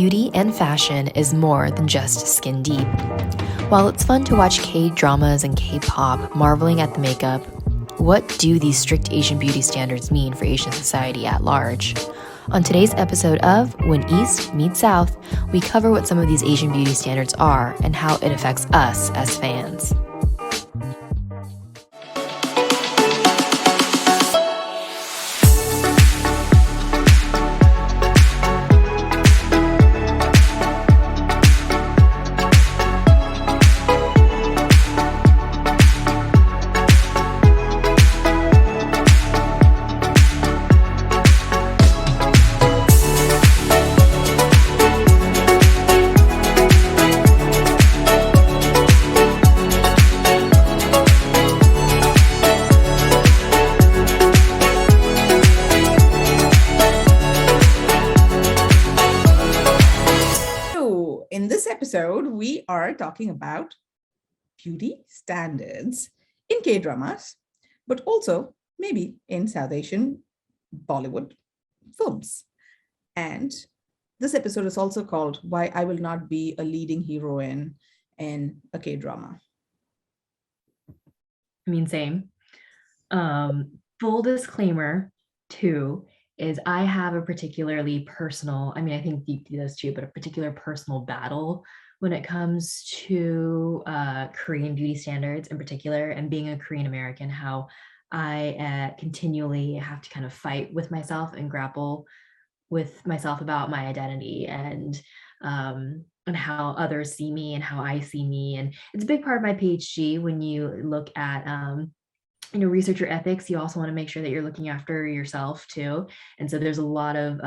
beauty and fashion is more than just skin deep. While it's fun to watch K-dramas and K-pop marveling at the makeup, what do these strict Asian beauty standards mean for Asian society at large? On today's episode of When East Meets South, we cover what some of these Asian beauty standards are and how it affects us as fans. We are talking about beauty standards in K-dramas, but also maybe in South Asian Bollywood films. And this episode is also called Why I Will Not Be a Leading Heroine in a K-drama. I mean, same. Full disclaimer, too, is I have a particularly personal, I think Deepti does too, but a particular personal battle when it comes to Korean beauty standards in particular, and being a Korean American, how I continually have to kind of fight with myself and grapple with myself about my identity and how others see me and how I see me. And it's a big part of my PhD. When you look at researcher ethics, you also want to make sure that you're looking after yourself too. And so there's a lot of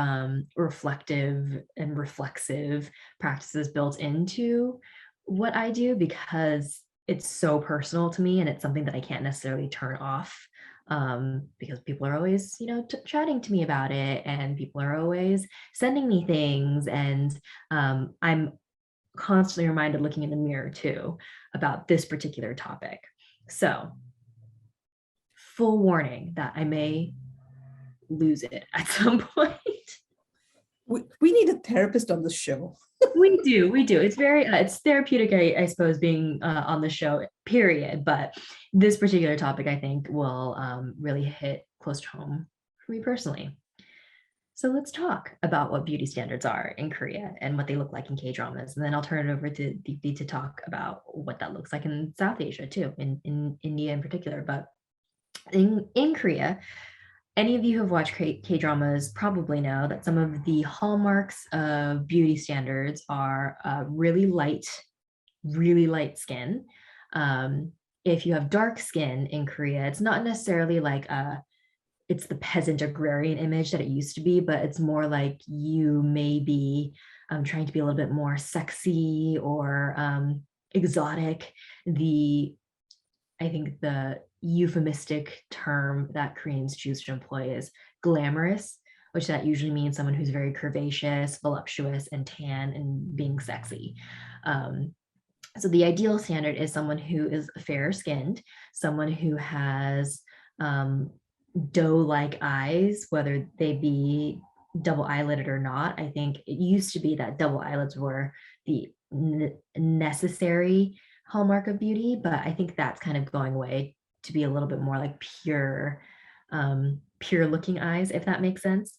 reflective and reflexive practices built into what I do, because it's so personal to me and it's something that I can't necessarily turn off, because people are always, chatting to me about it, and people are always sending me things. And I'm constantly reminded, looking in the mirror too, about this particular topic. So full warning that I may lose it at some point. We need a therapist on the show. We do. It's very, it's therapeutic, I suppose, being on the show, period. But this particular topic, I think, will really hit close to home for me personally. So let's talk about what beauty standards are in Korea and what they look like in K-dramas. And then I'll turn it over to Deepti to talk about what that looks like in South Asia too, in India in particular. But in Korea, any of you who have watched K-dramas probably know that some of the hallmarks of beauty standards are really light skin. If you have dark skin in Korea, it's not necessarily like it's the peasant agrarian image that it used to be, but it's more like you may be trying to be a little bit more sexy or exotic. I think the euphemistic term that Koreans choose to employ is glamorous, which that usually means someone who's very curvaceous, voluptuous, and tan and being sexy. So the ideal standard is someone who is fair skinned, someone who has doe-like eyes, whether they be double eyelided or not. I think it used to be that double eyelids were the necessary hallmark of beauty, but I think that's kind of going away to be a little bit more like pure looking eyes, if that makes sense.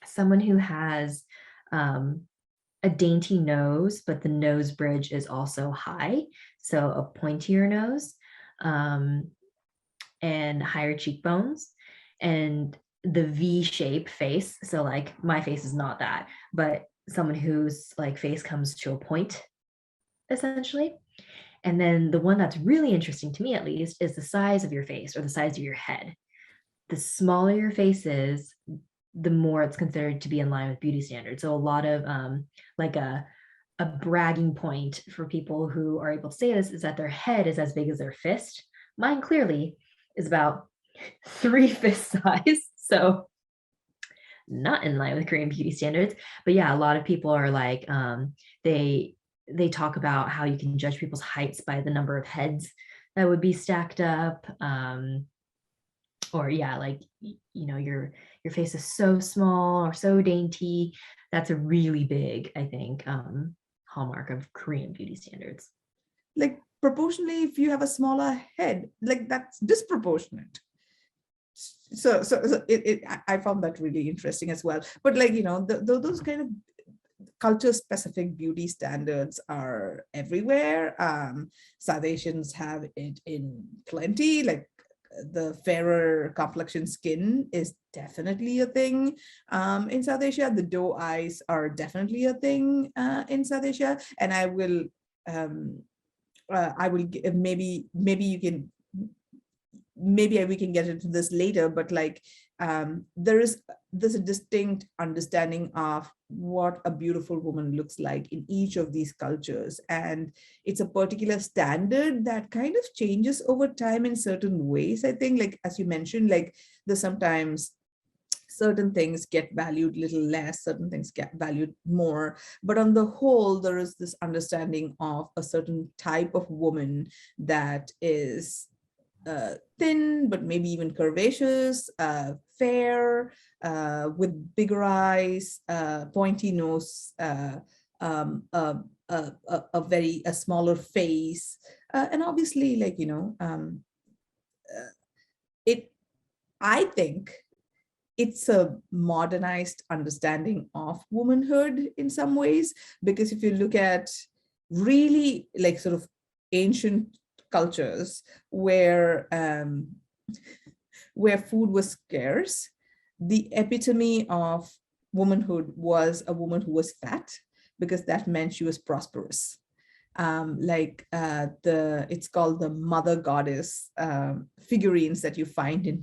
Someone who has a dainty nose, but the nose bridge is also high, so a pointier nose, and higher cheekbones, and the V-shape face. So like my face is not that, but someone whose like face comes to a point, essentially. And then the one that's really interesting to me, at least, is the size of your face or the size of your head. The smaller your face is, the more it's considered to be in line with beauty standards. So a lot of like a bragging point for people who are able to say this is that their head is as big as their fist. Mine clearly is about 3 fist size. So not in line with Korean beauty standards. But yeah, a lot of people are like, they talk about how you can judge people's heights by the number of heads that would be stacked up, or yeah, like your face is so small or so dainty. That's a really big, I think, hallmark of Korean beauty standards. Like proportionally, if you have a smaller head, like that's disproportionate. I found that really interesting as well. But like, those kind of culture specific beauty standards are everywhere. South Asians have it in plenty, like the fairer complexion skin is definitely a thing in South Asia. The doe eyes are definitely a thing in South Asia. And maybe you can, maybe we can get into this later, but like there's a distinct understanding of what a beautiful woman looks like in each of these cultures, and it's a particular standard that kind of changes over time in certain ways. I think, like as you mentioned, like there's sometimes certain things get valued little less, certain things get valued more, but on the whole there is this understanding of a certain type of woman that is thin, but maybe even curvaceous, fair, with bigger eyes, pointy nose, a smaller face, and obviously, like it. I think it's a modernized understanding of womanhood in some ways, because if you look at really like sort of ancient cultures where food was scarce, the epitome of womanhood was a woman who was fat, because that meant she was prosperous. It's called the mother goddess figurines that you find in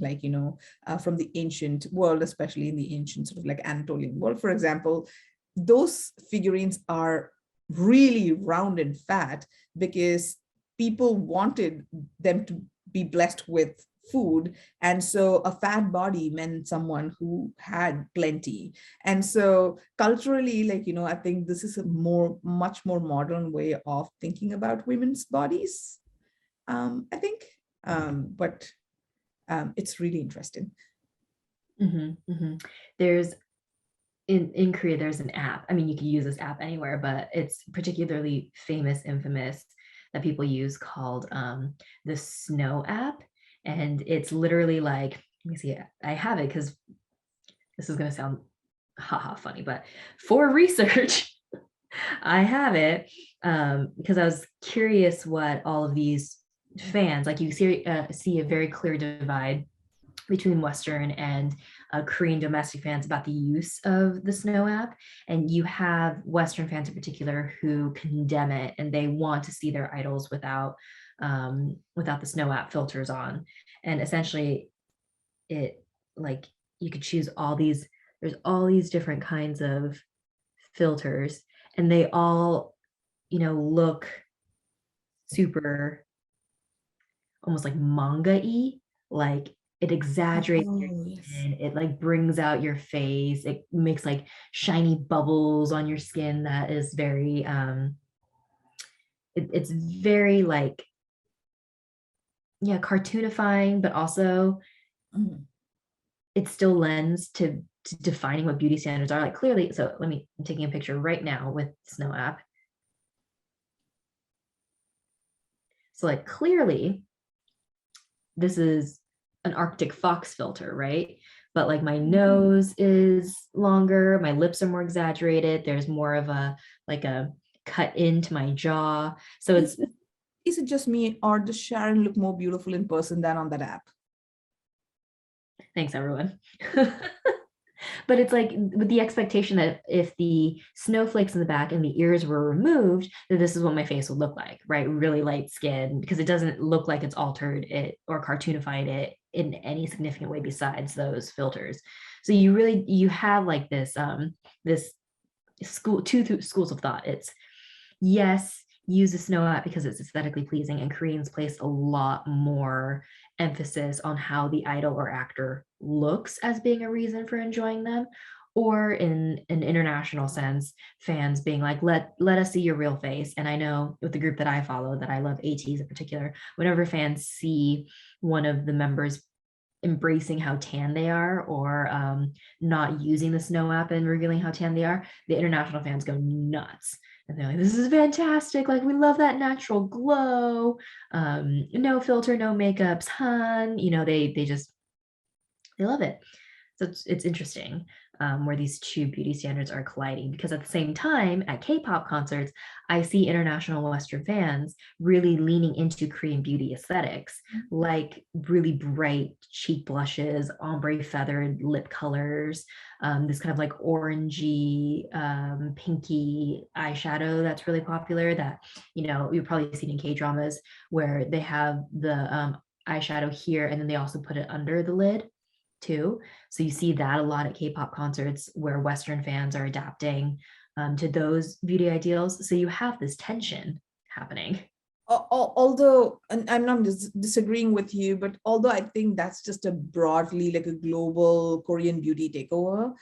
from the ancient world, especially in the ancient sort of like Anatolian world, for example. Those figurines are really round and fat because people wanted them to be blessed with food, and so a fat body meant someone who had plenty. And so culturally, I think this is a much more modern way of thinking about women's bodies, I think. But it's really interesting. There's in Korea, there's an app. I mean, you can use this app anywhere, but it's particularly famous, infamous, that people use, called the Snow app. And it's literally like, let me see, I have it because this is going to sound haha funny, but for research, I have it because I was curious what all of these fans, like you see a very clear divide between Western and Korean domestic fans about the use of the Snow app. And you have Western fans in particular who condemn it, and they want to see their idols without the Snow app filters on. And essentially it, like, you could choose there's all these different kinds of filters, and they all, look super almost like manga-y, like it exaggerates your skin, it like brings out your face, it makes like shiny bubbles on your skin that is very it's very like, yeah, cartoonifying, but also it still lends to defining what beauty standards are. Like clearly, so I'm taking a picture right now with Snow app. So like clearly this is an Arctic fox filter, right? But like my nose is longer, my lips are more exaggerated, there's more of a cut into my jaw. So is it just me, or does Sharon look more beautiful in person than on that app? Thanks, everyone. But it's like with the expectation that if the snowflakes in the back and the ears were removed, that this is what my face would look like, right? Really light skin, because it doesn't look like it's altered it or cartoonified it in any significant way besides those filters. So you have like this two schools of thought. It's, yes, use the Snow app because it's aesthetically pleasing, and Koreans place a lot more emphasis on how the idol or actor looks as being a reason for enjoying them. Or in an international sense, fans being like, let us see your real face. And I know with the group that I follow, that I love ATs in particular, whenever fans see one of the members embracing how tan they are, or not using the snow app and revealing how tan they are, the international fans go nuts. And they're like, this is fantastic. Like, we love that natural glow. No filter, no makeups, hun. They love it. So it's interesting where these two beauty standards are colliding, because at the same time at K-pop concerts, I see international Western fans really leaning into Korean beauty aesthetics, like really bright cheek blushes, ombre feathered lip colors, this kind of like orangey, pinky eyeshadow that's really popular, that, you've probably seen in K-dramas, where they have the eyeshadow here and then they also put it under the lid too. So you see that a lot at K-pop concerts, where Western fans are adapting to those beauty ideals. So you have this tension happening. Although, and I'm not disagreeing with you, but although I think that's just a broadly like a global Korean beauty takeover,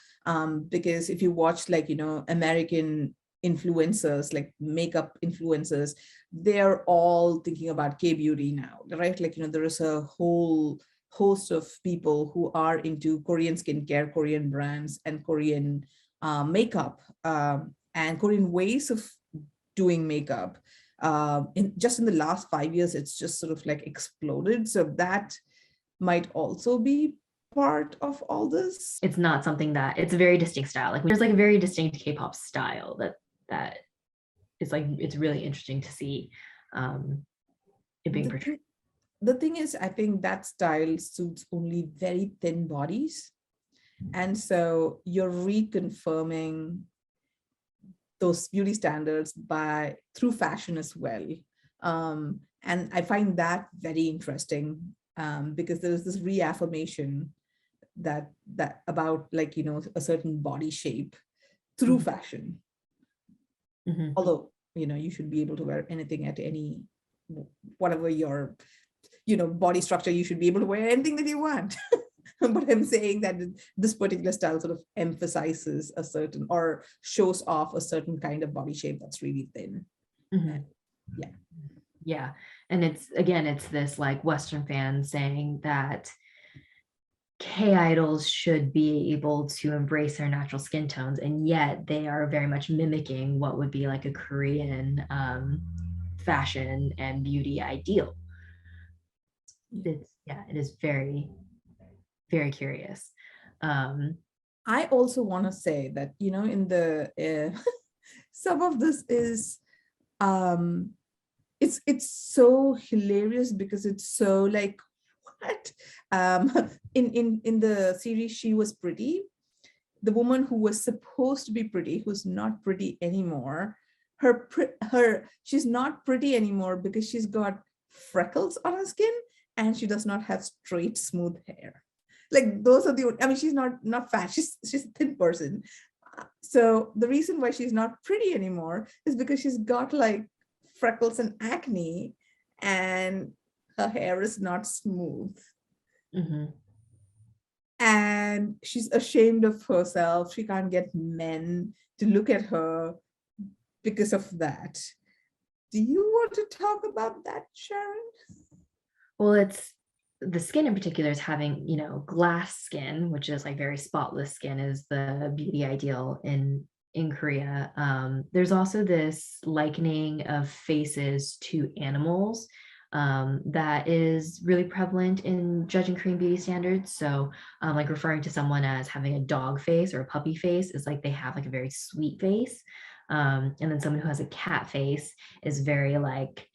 because if you watch like, American influencers, like makeup influencers, they're all thinking about K-beauty now, right? Like, there is a whole host of people who are into Korean skincare, Korean brands, and Korean makeup, and Korean ways of doing makeup. In the last 5 years, it's just sort of like exploded. So that might also be part of all this. It's not something that, it's a very distinct style. Like, there's like a very distinct K-pop style that is like, it's really interesting to see it being portrayed. The thing is, I think that style suits only very thin bodies. And so you're reconfirming those beauty standards through fashion as well. And I find that very interesting, because there's this reaffirmation that about like, a certain body shape through fashion. Although, you should be able to wear anything at any, whatever your body structure, you should be able to wear anything that you want. But I'm saying that this particular style sort of emphasizes a certain, or shows off a certain kind of body shape that's really thin. And, yeah. And it's this like Western fans saying that K-idols should be able to embrace their natural skin tones, and yet they are very much mimicking what would be like a Korean fashion and beauty ideal. It is very, very curious. I also want to say that, in the some of this is it's so hilarious, because it's so like, what, in the series She Was Pretty, the woman who was supposed to be pretty, who's not pretty anymore, she's not pretty anymore because she's got freckles on her skin, and she does not have straight smooth hair. Like, those are she's not fat, she's a thin person. So the reason why she's not pretty anymore is because she's got like freckles and acne, and her hair is not smooth. And she's ashamed of herself. She can't get men to look at her because of that. Do you want to talk about that, Sharon? Well, it's the skin in particular is having, glass skin, which is like very spotless skin, is the beauty ideal in Korea. There's also this likening of faces to animals that is really prevalent in judging Korean beauty standards. So like referring to someone as having a dog face or a puppy face is like they have like a very sweet face. And then someone who has a cat face is very like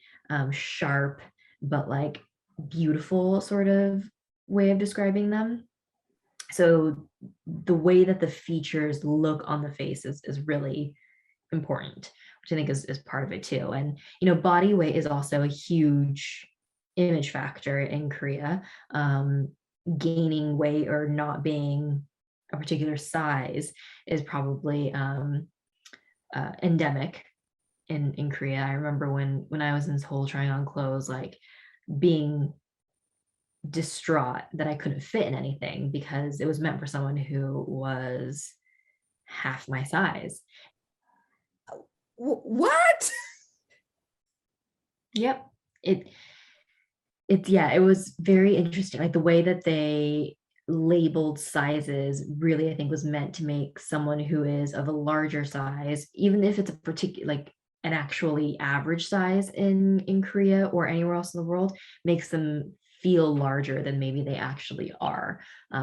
sharp, but like beautiful sort of way of describing them. So the way that the features look on the face is really important, which I think is part of it too. And, body weight is also a huge image factor in Korea. Gaining weight or not being a particular size is probably endemic in Korea. I remember when I was in Seoul trying on clothes, like being distraught that I couldn't fit in anything because it was meant for someone who was half my size. What? Yep. it was very interesting. Like the way that they labeled sizes really, I think, was meant to make someone who is of a larger size, even if it's a particular, like an actually average size in Korea or anywhere else in the world, makes them feel larger than maybe they actually are,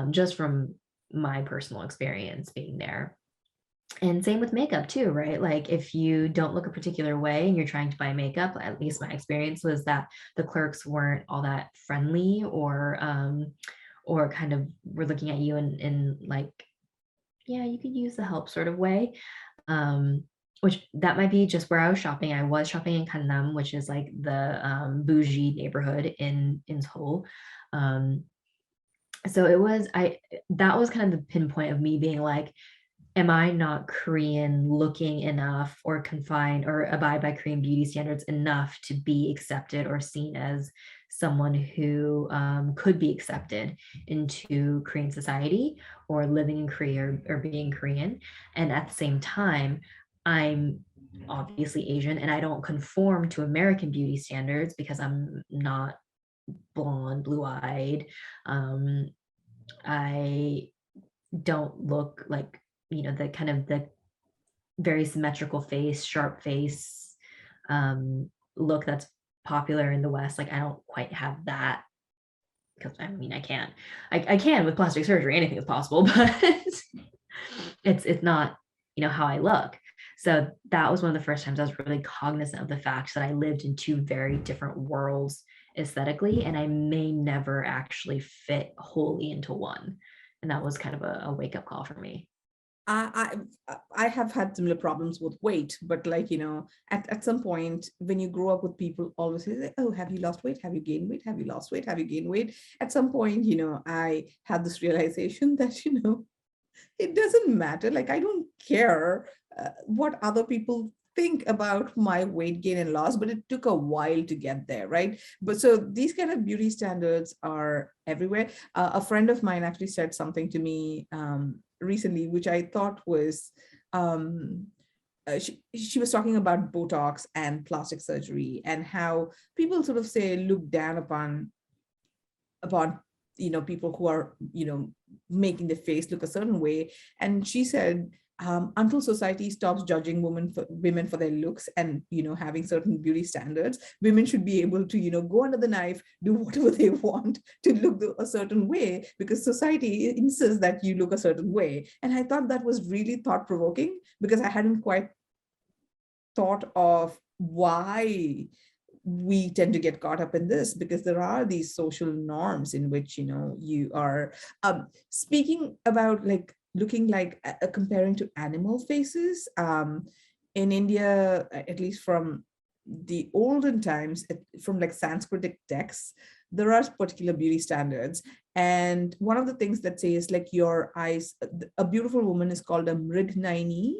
just from my personal experience being there. And same with makeup too, right? Like if you don't look a particular way and you're trying to buy makeup, at least my experience was that the clerks weren't all that friendly, or kind of were looking at you in like, yeah, you could use the help sort of way. Which that might be just where I was shopping. I was shopping in Gangnam, which is like the bougie neighborhood in Seoul. Um, so it was I that was kind of the pinpoint of me being like, am I not Korean looking enough or confined or abide by Korean beauty standards enough to be accepted or seen as someone who could be accepted into Korean society or living in Korea, or being Korean? And at the same time, I'm obviously Asian and I don't conform to American beauty standards because I'm not blonde, blue eyed. Um, I don't look like, the kind of the very symmetrical face, sharp face look that's popular in the West. Like I don't quite have that, because I mean I can with plastic surgery, anything is possible, but it's not, how I look. So that was one of the first times I was really cognizant of the fact that I lived in two very different worlds aesthetically, and I may never actually fit wholly into one. And that was kind of a wake-up call for me. I have had similar problems with weight, but like, at some point when you grow up with people always say, oh, have you lost weight? Have you gained weight? Have you lost weight? Have you gained weight? At some point, I had this realization that, it doesn't matter. Like, I don't care what other people think about my weight gain and loss, but it took a while to get there, right? But so these kind of beauty standards are everywhere. A friend of mine actually said something to me recently, which I thought was, she was talking about Botox and plastic surgery and how people sort of say look down upon people who are making the face look a certain way. And she said, until society stops judging women for their looks and having certain beauty standards, women should be able to go under the knife, do whatever they want to look a certain way, because society insists that you look a certain way. And I thought that was really thought-provoking, because I hadn't quite thought of why we tend to get caught up in this, because there are these social norms in which you are speaking about, like looking like comparing to animal faces. In India, at least from the olden times, from like Sanskritic texts, there are particular beauty standards. And one of the things that says like your eyes, a beautiful woman is called a mrignaini,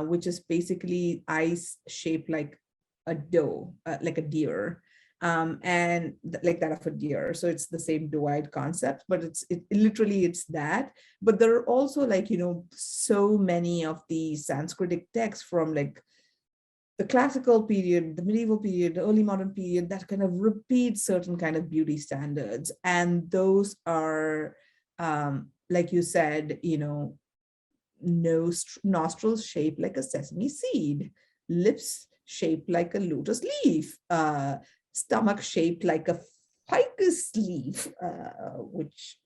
which is basically eyes shaped like a doe, like a deer, and like that of a deer. So it's the same doe-eyed concept, but it literally it's that. But there are also like so many of the Sanskritic texts from like the classical period, the medieval period, the early modern period, that kind of repeat certain kind of beauty standards, and those are, like you said, nose, nostrils shaped like a sesame seed, lips shaped like a lotus leaf, stomach shaped like a ficus leaf, which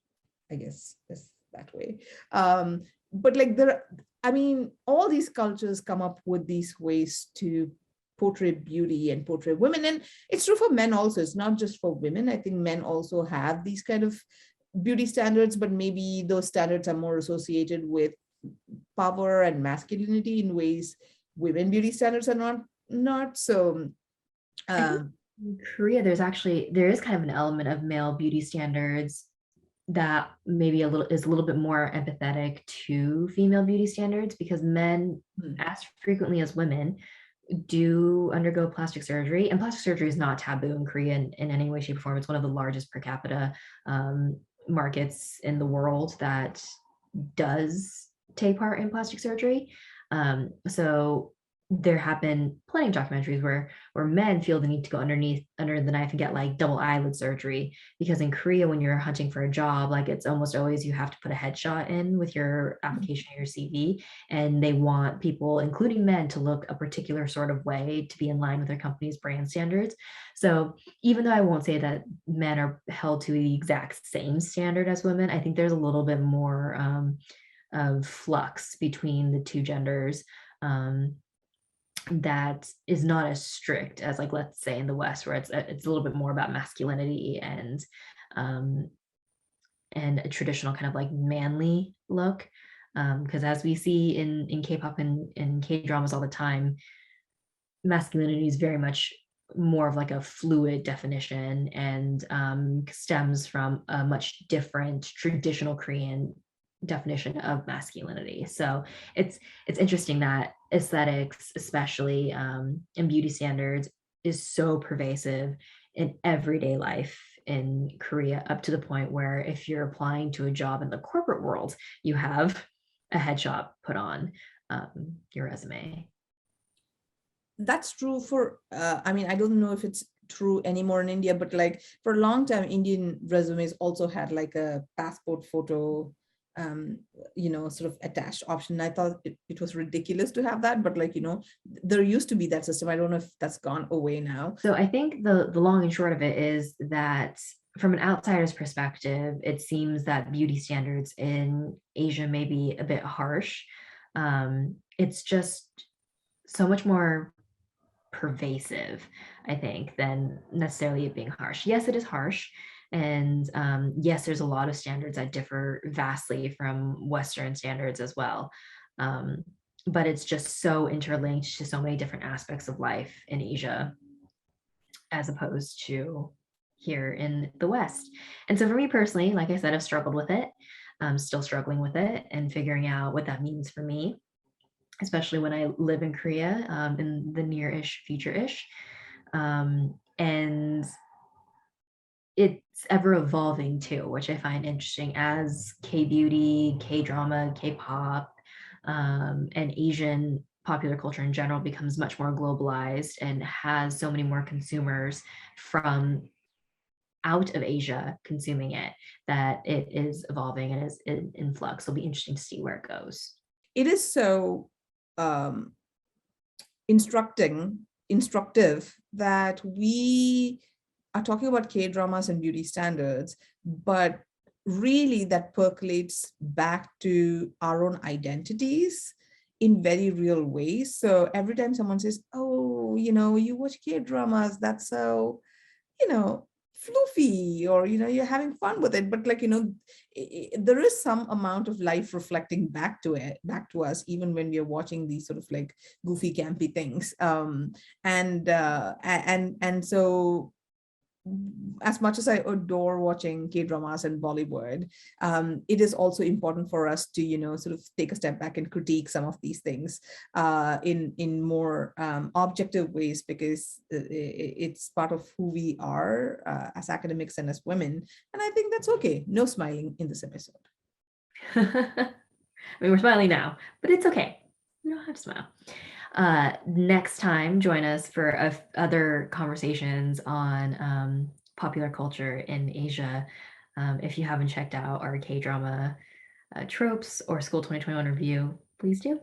I guess is that way. But like I mean, all these cultures come up with these ways to portray beauty and portray women. And it's true for men also. It's not just for women. I think men also have these kind of beauty standards, but maybe those standards are more associated with power and masculinity in ways women beauty standards are not so. I think in Korea, there is kind of an element of male beauty standards that maybe is a little bit more empathetic to female beauty standards, because men, as frequently as women, do undergo plastic surgery, and plastic surgery is not taboo in Korea in any way, shape, or form. It's one of the largest per capita markets in the world that does take part in plastic surgery. So there have been plenty of documentaries where men feel the need to go under the knife and get like double eyelid surgery, because in Korea, when you're hunting for a job, like it's almost always you have to put a headshot in with your application or your CV, and they want people, including men, to look a particular sort of way to be in line with their company's brand standards. So even though I won't say that men are held to the exact same standard as women, I think there's a little bit more of flux between the two genders. Um, that is not as strict as, like, let's say in the West, where it's a little bit more about masculinity um, and a traditional kind of like manly look. Because as we see in K-pop and K-dramas all the time, masculinity is very much more of like a fluid definition, and stems from a much different traditional Korean definition of masculinity. So it's interesting that aesthetics, especially in beauty standards, is so pervasive in everyday life in Korea, up to the point where if you're applying to a job in the corporate world, you have a headshot put on your resume. That's true for, I mean, I don't know if it's true anymore in India, but like for a long time, Indian resumes also had like a passport photo, sort of attached option. I thought it was ridiculous to have that, but like, there used to be that system. I don't know if that's gone away now. So I think the long and short of it is that from an outsider's perspective, it seems that beauty standards in Asia may be a bit harsh. It's just so much more pervasive, I think, than necessarily it being harsh. Yes, it is harsh. And yes, there's a lot of standards that differ vastly from Western standards as well. Um, but it's just so interlinked to so many different aspects of life in Asia, as opposed to here in the West. And so for me personally, like I said, I've struggled with it. I'm still struggling with it and figuring out what that means for me, especially when I live in Korea in the near-ish future-ish. And it's ever evolving too, which I find interesting as K-beauty, K-drama, K-pop, and Asian popular culture in general becomes much more globalized and has so many more consumers from out of Asia consuming it, that it is evolving and is in flux. It'll be interesting to see where it goes. It is so um, instructive that we are talking about K-dramas and beauty standards, but really that percolates back to our own identities in very real ways. So every time someone says, oh, you watch K-dramas, that's so, floofy, or, you're having fun with it. But like, there is some amount of life reflecting back to us, even when we are watching these sort of like goofy, campy things. And so as much as I adore watching K-dramas and Bollywood, it is also important for us to, sort of take a step back and critique some of these things in more objective ways, because it's part of who we are as academics and as women. And I think that's okay. No smiling in this episode. I mean, we're smiling now, but it's okay. You don't have to smile. Next time, join us for other conversations on popular culture in Asia. If you haven't checked out our K-drama tropes or School 2021 review, please do.